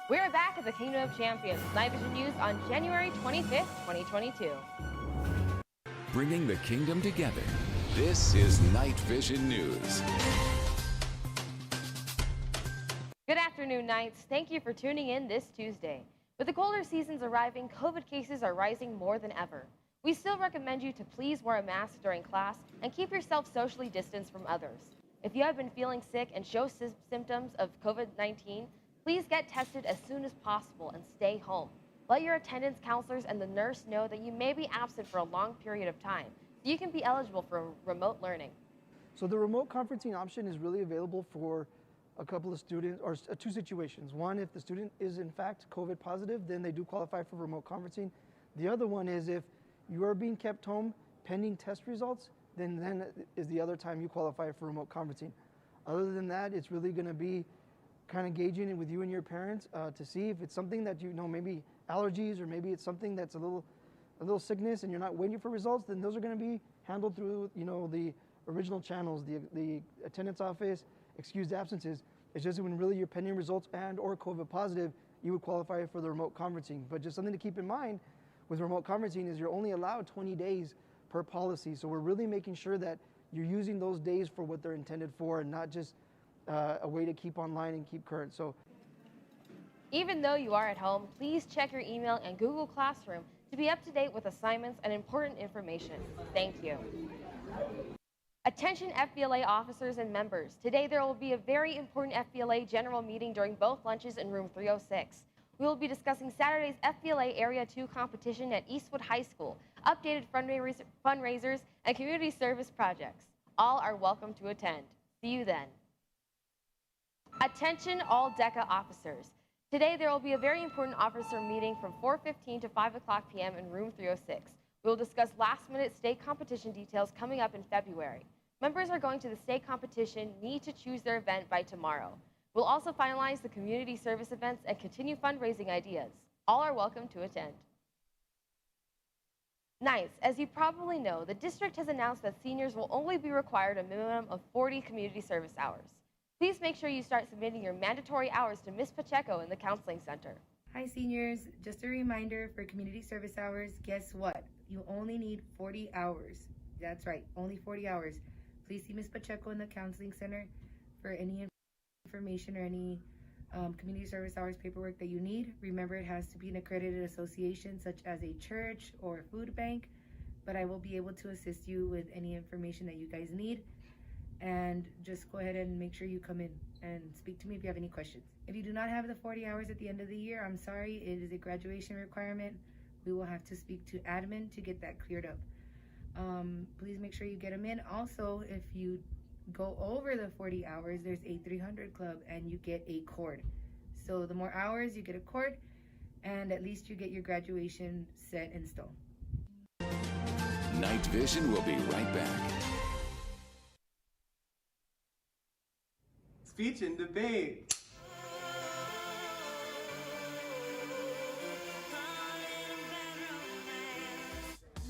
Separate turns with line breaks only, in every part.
We're back at the Kingdom of Champions with KnightVision News on January 25th, 2022.
Bringing the kingdom together. This is KnightVision News.
Good afternoon, Knights. Thank you for tuning in this Tuesday. With the colder seasons arriving, COVID cases are rising more than ever. We still recommend you to please wear a mask during class and keep yourself socially distanced from others. If you have been feeling sick and show symptoms of COVID-19, please get tested as soon as possible and stay home. Let your attendance counselors and the nurse know that you may be absent for a long period of time, so you can be eligible for remote learning.
So the remote conferencing option is really available for a couple of students, or two situations. One, if the student is in fact COVID positive, then they do qualify for remote conferencing. The other one is if you are being kept home pending test results, then is the other time you qualify for remote conferencing. Other than that, it's really gonna be kind of gauging it with you and your parents to see if it's something that you know, maybe allergies, or maybe it's something that's a little sickness and you're not waiting for results, then those are gonna be handled through, you know, the original channels, the attendance office, excused absences. It's just when really you're pending results and or COVID positive, you would qualify for the remote conferencing. But just something to keep in mind with remote conferencing is you're only allowed 20 days per policy. So we're really making sure that you're using those days for what they're intended for and not just a way to keep online and keep current. So,
even though you are at home, please check your email and Google Classroom to be up to date with assignments and important information. Thank you. Attention FBLA officers and members. Today there will be a very important FBLA general meeting during both lunches in room 306. We will be discussing Saturday's FBLA Area 2 competition at Eastwood High School, updated fundraisers, and community service projects. All are welcome to attend. See you then. Attention all DECA officers. Today there will be a very important officer meeting from 4:15 to 5 o'clock p.m. in room 306. We will discuss last-minute state competition details coming up in February. Members are going to the state competition need to choose their event by tomorrow. We'll also finalize the community service events and continue fundraising ideas. All are welcome to attend. Knights, as you probably know, the district has announced that seniors will only be required a minimum of 40 community service hours. Please make sure you start submitting your mandatory hours to Ms. Pacheco in the Counseling Center.
Hi seniors, just a reminder for community service hours, guess what? You only need 40 hours. That's right, only 40 hours. Please see Ms. Pacheco in the Counseling Center for any information or any community service hours paperwork that you need. Remember, it has to be an accredited association such as a church or a food bank, but I will be able to assist you with any information that you guys need. And just go ahead and make sure you come in and speak to me if you have any questions. If you do not have the 40 hours at the end of the year, I'm sorry, it is a graduation requirement. We will have to speak to admin to get that cleared up. Please make sure you get them in. Also, if you go over the 40 hours, there's a 300 club and you get a cord. So the more hours, you get a cord, and at least you get your graduation set in stone.
KnightVision will be right back.
Speech and debate.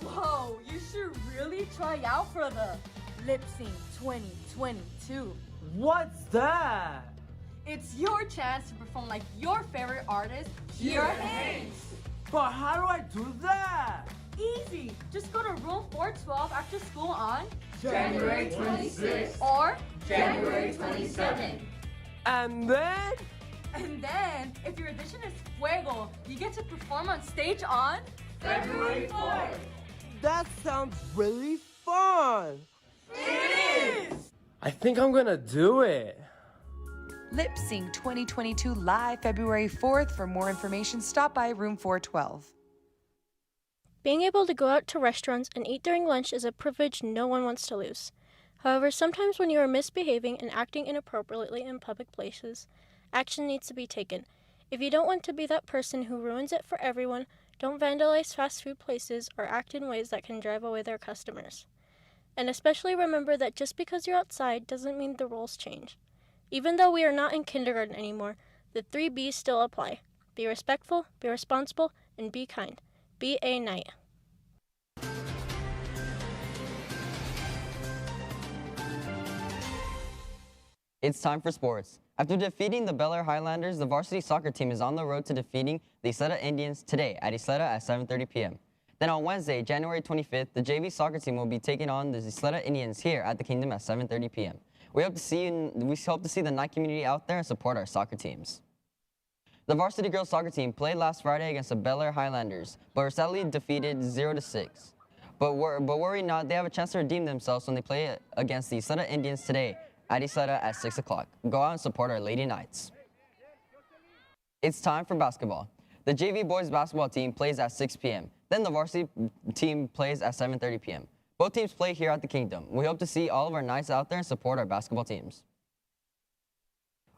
Whoa, you should really try out for the Lip Sync 2022.
What's that?
It's your chance to perform like your favorite artist, Your Hanks.
But how do I do that?
Easy. Just go to room 412 after school on
January 26th
or
January 27th.
And then?
And then, if your audition is Fuego, you get to perform on stage on
February 4th.
That sounds really fun.
It is!
I think I'm gonna do it.
Lip Sync 2022 live February 4th. For more information, stop by room 412.
Being able to go out to restaurants and eat during lunch is a privilege no one wants to lose. However, sometimes when you are misbehaving and acting inappropriately in public places, action needs to be taken. If you don't want to be that person who ruins it for everyone, don't vandalize fast food places or act in ways that can drive away their customers. And especially remember that just because you're outside doesn't mean the rules change. Even though we are not in kindergarten anymore, the 3 B's still apply. Be respectful, be responsible, and be kind. Be a knight.
It's time for sports.
After defeating the Bel Air Highlanders, the varsity soccer team is on the road to defeating the Isleta Indians today at Isleta at 7:30 p.m. Then on Wednesday, January 25th, the JV soccer team will be taking on the Isleta Indians here at the Kingdom at 7:30 p.m. We hope to see the Knight community out there and support our soccer teams. The varsity girls soccer team played last Friday against the Bel Air Highlanders, but were sadly defeated 0-6. But worry not, they have a chance to redeem themselves when they play against the Isleta Indians today at Isleta at 6 o'clock. Go out and support our Lady Knights. It's time for basketball. The JV boys basketball team plays at 6 p.m. Then the varsity team plays at 7:30 p.m. Both teams play here at the Kingdom. We hope to see all of our Knights out there and support our basketball teams.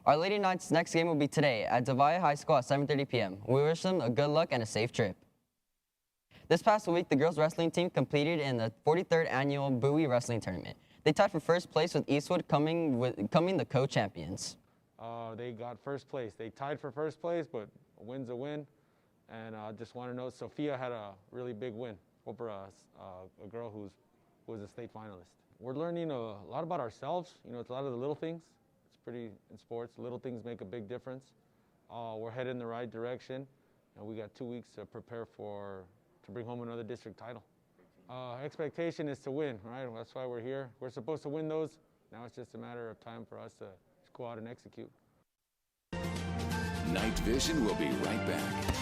Our Lady Knights' next game will be today at Davia High School at 7:30 p.m. We wish them a good luck and a safe trip. This past week, the girls wrestling team competed in the 43rd annual Bowie wrestling tournament. They tied for first place with Eastwood coming the co-champions.
They got first place. They tied for first place, but a win's a win. And I just want to note, Sophia had a really big win over a girl who was a state finalist. We're learning a lot about ourselves. You know, it's a lot of the little things. It's pretty, in sports, little things make a big difference. We're headed in the right direction, and we got 2 weeks to prepare to bring home another district title. Expectation is to win, right? That's why we're here. We're supposed to win those. Now it's just a matter of time for us to go out and execute.
KnightVision will be right back.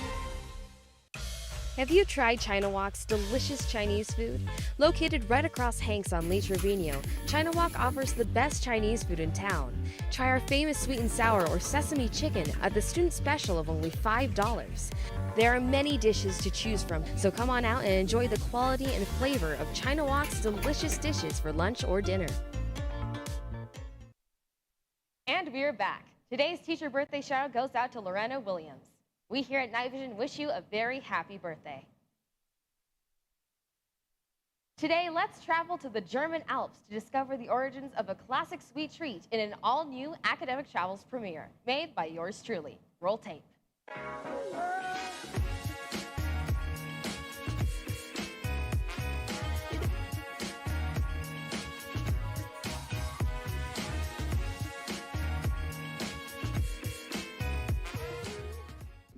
Have you tried China Walk's delicious Chinese food? Located right across Hanks on Lee Trevino, China Walk offers the best Chinese food in town. Try our famous sweet and sour or sesame chicken at the student special of only $5. There are many dishes to choose from, so come on out and enjoy the quality and flavor of China Walk's delicious dishes for lunch or dinner. And we're back. Today's teacher birthday shout out goes out to Lorena Williams. We here at KnightVision wish you a very happy birthday. Today, let's travel to the German Alps to discover the origins of a classic sweet treat in an all-new academic travels premiere, made by yours truly. Roll tape.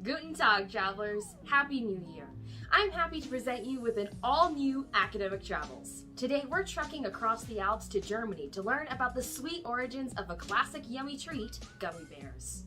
Guten Tag, travelers. Happy New Year. I'm happy to present you with an all-new academic travels. Today, we're trekking across the Alps to Germany to learn about the sweet origins of a classic yummy treat, gummy bears.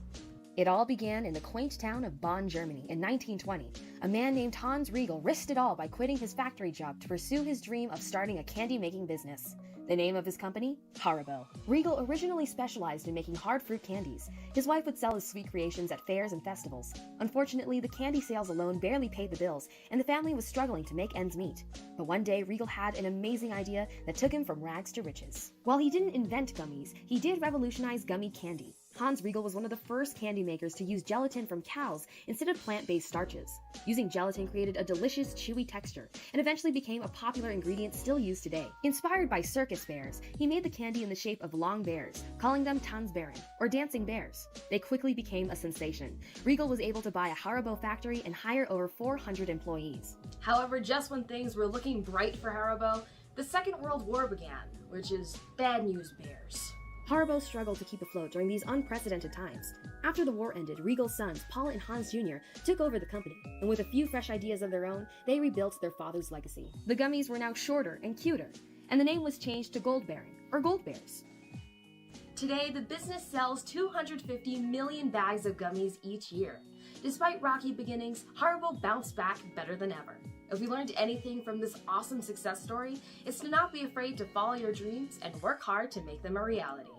It all began in the quaint town of Bonn, Germany in 1920. A man named Hans Riegel risked it all by quitting his factory job to pursue his dream of starting a candy-making business. The name of his company? Haribo. Riegel originally specialized in making hard fruit candies. His wife would sell his sweet creations at fairs and festivals. Unfortunately, the candy sales alone barely paid the bills, and the family was struggling to make ends meet. But one day, Riegel had an amazing idea that took him from rags to riches. While he didn't invent gummies, he did revolutionize gummy candy. Hans Riegel was one of the first candy makers to use gelatin from cows instead of plant-based starches. Using gelatin created a delicious, chewy texture, and eventually became a popular ingredient still used today. Inspired by circus bears, he made the candy in the shape of long bears, calling them Tanzbären, or dancing bears. They quickly became a sensation. Riegel was able to buy a Haribo factory and hire over 400 employees.
However, just when things were looking bright for Haribo, the Second World War began, which is bad news bears.
Haribo struggled to keep afloat during these unprecedented times. After the war ended, Riegel's sons, Paul and Hans Jr., took over the company, and with a few fresh ideas of their own, they rebuilt their father's legacy. The gummies were now shorter and cuter, and the name was changed to Goldbären, or Gold Bears.
Today, the business sells 250 million bags of gummies each year. Despite rocky beginnings, Haribo bounced back better than ever. If we learned anything from this awesome success story, it's to not be afraid to follow your dreams and work hard to make them a reality.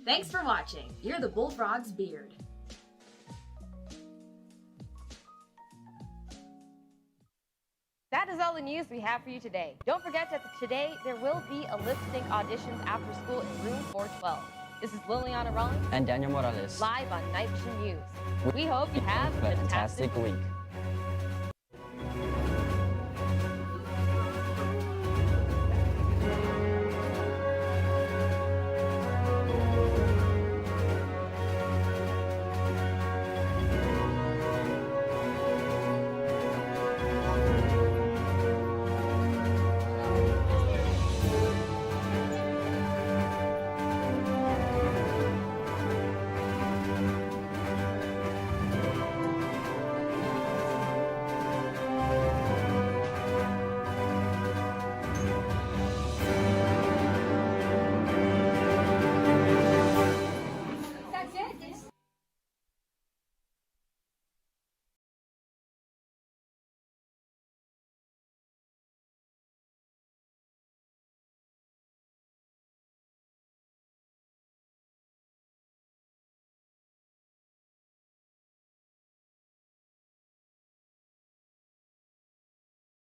Thanks for watching. You're the Bullfrog's Beard.
That is all the news we have for you today. Don't forget that today there will be a lip sync auditions after school in room 412. This is Liliana Rollins
and Daniel Morales,
live on KnightVision News. We hope you have a fantastic
week.